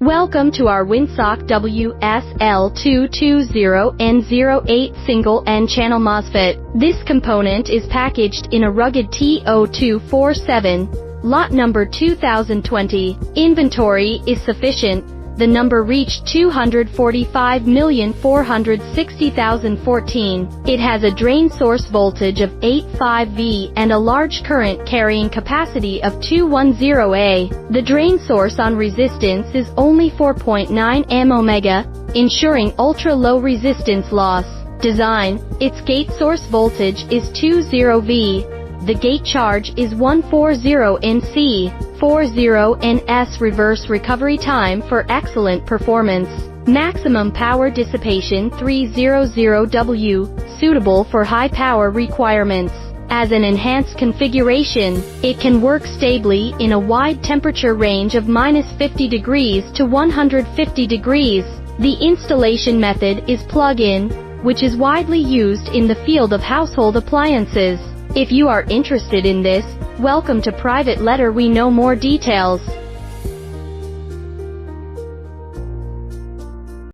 Welcome to our Winsock WSL220N08 single N-channel Mosfet. This component is packaged in a rugged TO-247, lot number 2020. Inventory is sufficient. The number reached 245,460,014. It has a drain source voltage of 85 V and a large current carrying capacity of 210A. The drain source on resistance is only 4.9 mΩ, ensuring ultra-low resistance loss. Design: its gate source voltage is 20V. The gate charge is 140NC, 40NS reverse recovery time for excellent performance. Maximum power dissipation 300W, suitable for high power requirements. As an enhanced configuration, it can work stably in a wide temperature range of -50 degrees to 150 degrees. The installation method is plug-in, which is widely used in the field of household appliances. If you are interested in this, welcome to private letter. We know more details.